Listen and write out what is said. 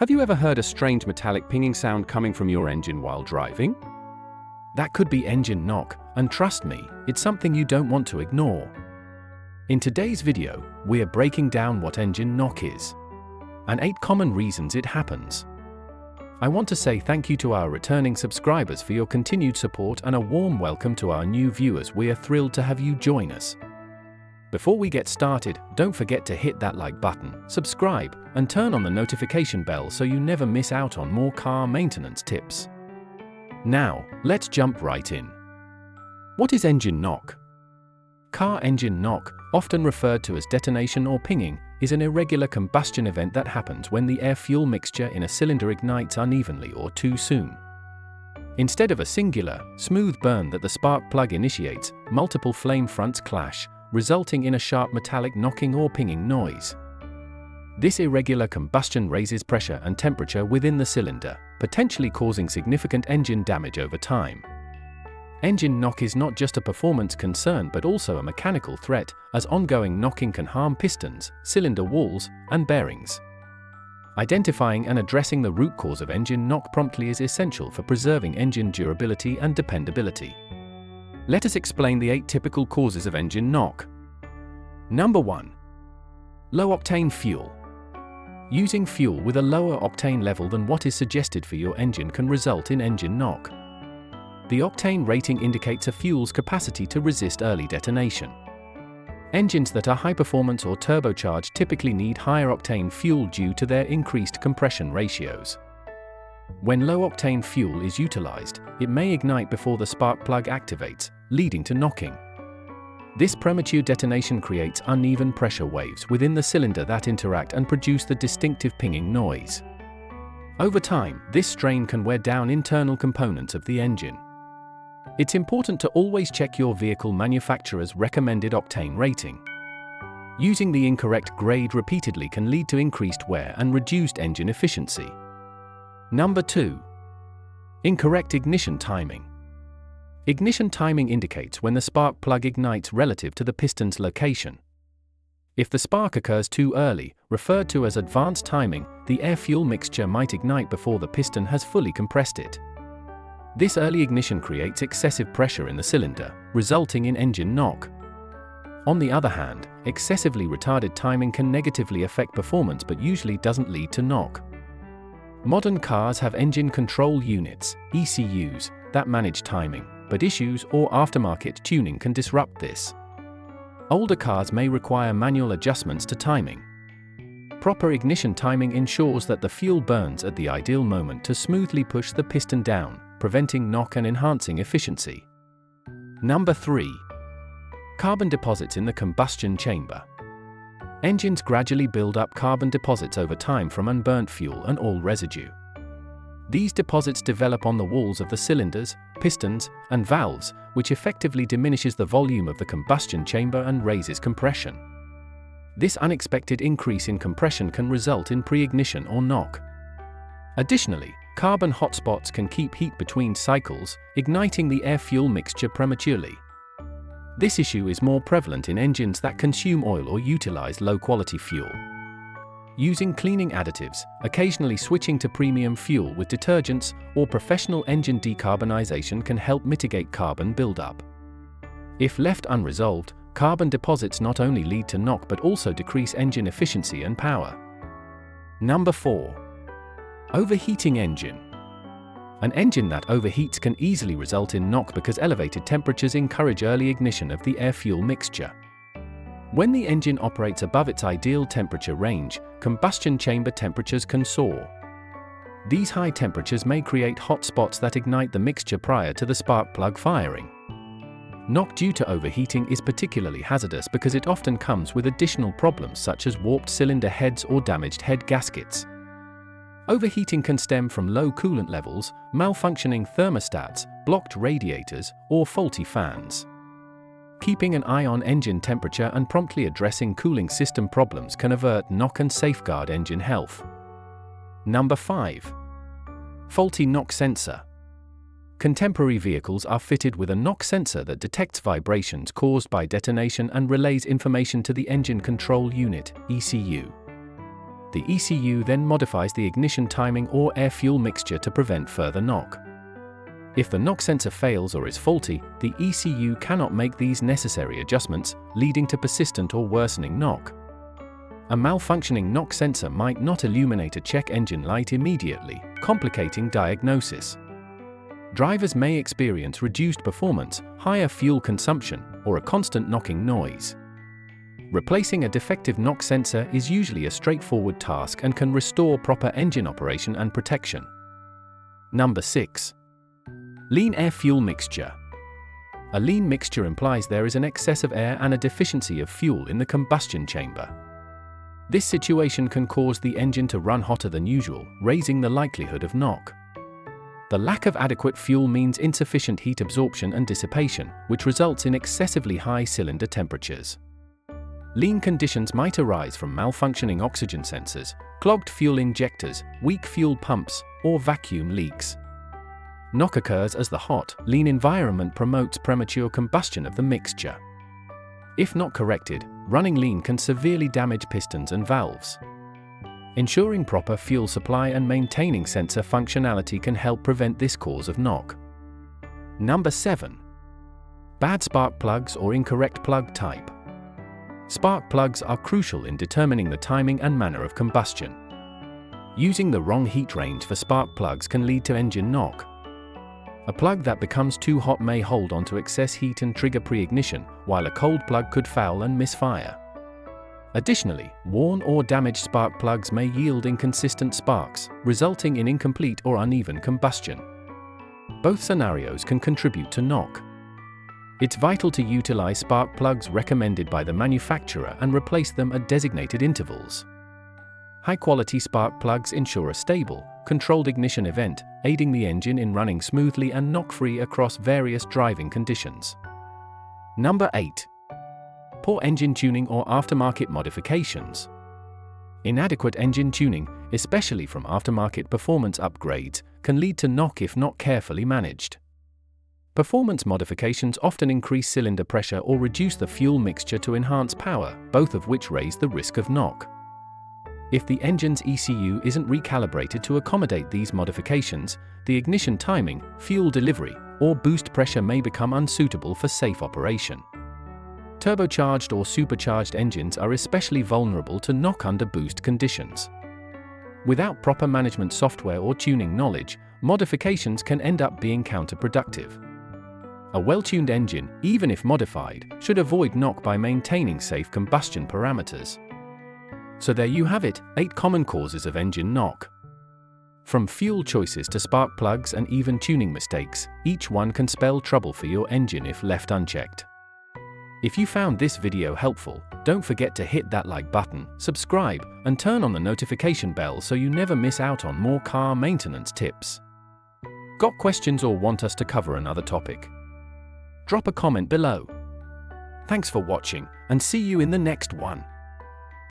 Have you ever heard a strange metallic pinging sound coming from your engine while driving? That could be engine knock, and trust me, it's something you don't want to ignore. In today's video, we're breaking down what engine knock is, and 8 common reasons it happens. I want to say thank you to our returning subscribers for your continued support and a warm welcome to our new viewers. We're thrilled to have you join us. Before we get started, don't forget to hit that like button, subscribe, and turn on the notification bell so you never miss out on more car maintenance tips. Now, let's jump right in. What is engine knock? Car engine knock, often referred to as detonation or pinging, is an irregular combustion event that happens when the air-fuel mixture in a cylinder ignites unevenly or too soon. Instead of a singular, smooth burn that the spark plug initiates, multiple flame fronts clash, resulting in a sharp metallic knocking or pinging noise. This irregular combustion raises pressure and temperature within the cylinder, potentially causing significant engine damage over time. Engine knock is not just a performance concern but also a mechanical threat, as ongoing knocking can harm pistons, cylinder walls, and bearings. Identifying and addressing the root cause of engine knock promptly is essential for preserving engine durability and dependability. Let us explain the 8 typical causes of engine knock. Number 1. Low-octane fuel. Using fuel with a lower octane level than what is suggested for your engine can result in engine knock. The octane rating indicates a fuel's capacity to resist early detonation. Engines that are high-performance or turbocharged typically need higher octane fuel due to their increased compression ratios. When low-octane fuel is utilized, it may ignite before the spark plug activates, leading to knocking. This premature detonation creates uneven pressure waves within the cylinder that interact and produce the distinctive pinging noise. Over time, this strain can wear down internal components of the engine. It's important to always check your vehicle manufacturer's recommended octane rating. Using the incorrect grade repeatedly can lead to increased wear and reduced engine efficiency. Number 2. Incorrect ignition timing. Ignition timing indicates when the spark plug ignites relative to the piston's location. If the spark occurs too early, referred to as advanced timing, the air-fuel mixture might ignite before the piston has fully compressed it. This early ignition creates excessive pressure in the cylinder, resulting in engine knock. On the other hand, excessively retarded timing can negatively affect performance but usually doesn't lead to knock. Modern cars have engine control units, ECUs, that manage timing, but issues or aftermarket tuning can disrupt this. Older cars may require manual adjustments to timing. Proper ignition timing ensures that the fuel burns at the ideal moment to smoothly push the piston down, preventing knock and enhancing efficiency. Number 3. Carbon deposits in the combustion chamber. Engines gradually build up carbon deposits over time from unburnt fuel and oil residue. These deposits develop on the walls of the cylinders, pistons, and valves, which effectively diminishes the volume of the combustion chamber and raises compression. This unexpected increase in compression can result in pre-ignition or knock. Additionally, carbon hotspots can keep heat between cycles, igniting the air-fuel mixture prematurely. This issue is more prevalent in engines that consume oil or utilize low-quality fuel. Using cleaning additives, occasionally switching to premium fuel with detergents, or professional engine decarbonization can help mitigate carbon buildup. If left unresolved, carbon deposits not only lead to knock but also decrease engine efficiency and power. Number 4. Overheating engine. An engine that overheats can easily result in knock because elevated temperatures encourage early ignition of the air-fuel mixture. When the engine operates above its ideal temperature range, combustion chamber temperatures can soar. These high temperatures may create hot spots that ignite the mixture prior to the spark plug firing. Knock due to overheating is particularly hazardous because it often comes with additional problems such as warped cylinder heads or damaged head gaskets. Overheating can stem from low coolant levels, malfunctioning thermostats, blocked radiators, or faulty fans. Keeping an eye on engine temperature and promptly addressing cooling system problems can avert knock and safeguard engine health. Number 5. Faulty knock sensor. Contemporary vehicles are fitted with a knock sensor that detects vibrations caused by detonation and relays information to the Engine Control Unit, ECU. The ECU then modifies the ignition timing or air-fuel mixture to prevent further knock. If the knock sensor fails or is faulty, the ECU cannot make these necessary adjustments, leading to persistent or worsening knock. A malfunctioning knock sensor might not illuminate a check engine light immediately, complicating diagnosis. Drivers may experience reduced performance, higher fuel consumption, or a constant knocking noise. Replacing a defective knock sensor is usually a straightforward task and can restore proper engine operation and protection. Number 6. Lean air-fuel mixture. A lean mixture implies there is an excess of air and a deficiency of fuel in the combustion chamber. This situation can cause the engine to run hotter than usual, raising the likelihood of knock. The lack of adequate fuel means insufficient heat absorption and dissipation, which results in excessively high cylinder temperatures. Lean conditions might arise from malfunctioning oxygen sensors, clogged fuel injectors, weak fuel pumps, or vacuum leaks. Knock occurs as the hot, lean environment promotes premature combustion of the mixture. If not corrected, running lean can severely damage pistons and valves. Ensuring proper fuel supply and maintaining sensor functionality can help prevent this cause of knock. Number 7. Bad spark plugs or incorrect plug type. Spark plugs are crucial in determining the timing and manner of combustion. Using the wrong heat range for spark plugs can lead to engine knock. A plug that becomes too hot may hold onto excess heat and trigger pre-ignition, while a cold plug could foul and misfire. Additionally, worn or damaged spark plugs may yield inconsistent sparks, resulting in incomplete or uneven combustion. Both scenarios can contribute to knock. It's vital to utilize spark plugs recommended by the manufacturer and replace them at designated intervals. High-quality spark plugs ensure a stable, controlled ignition event, aiding the engine in running smoothly and knock-free across various driving conditions. Number 8. Poor engine tuning or aftermarket modifications. Inadequate engine tuning, especially from aftermarket performance upgrades, can lead to knock if not carefully managed. Performance modifications often increase cylinder pressure or reduce the fuel mixture to enhance power, both of which raise the risk of knock. If the engine's ECU isn't recalibrated to accommodate these modifications, the ignition timing, fuel delivery, or boost pressure may become unsuitable for safe operation. Turbocharged or supercharged engines are especially vulnerable to knock under boost conditions. Without proper management software or tuning knowledge, modifications can end up being counterproductive. A well-tuned engine, even if modified, should avoid knock by maintaining safe combustion parameters. So there you have it, 8 common causes of engine knock. From fuel choices to spark plugs and even tuning mistakes, each one can spell trouble for your engine if left unchecked. If you found this video helpful, don't forget to hit that like button, subscribe, and turn on the notification bell so you never miss out on more car maintenance tips. Got questions or want us to cover another topic? Drop a comment below. Thanks for watching, and see you in the next one.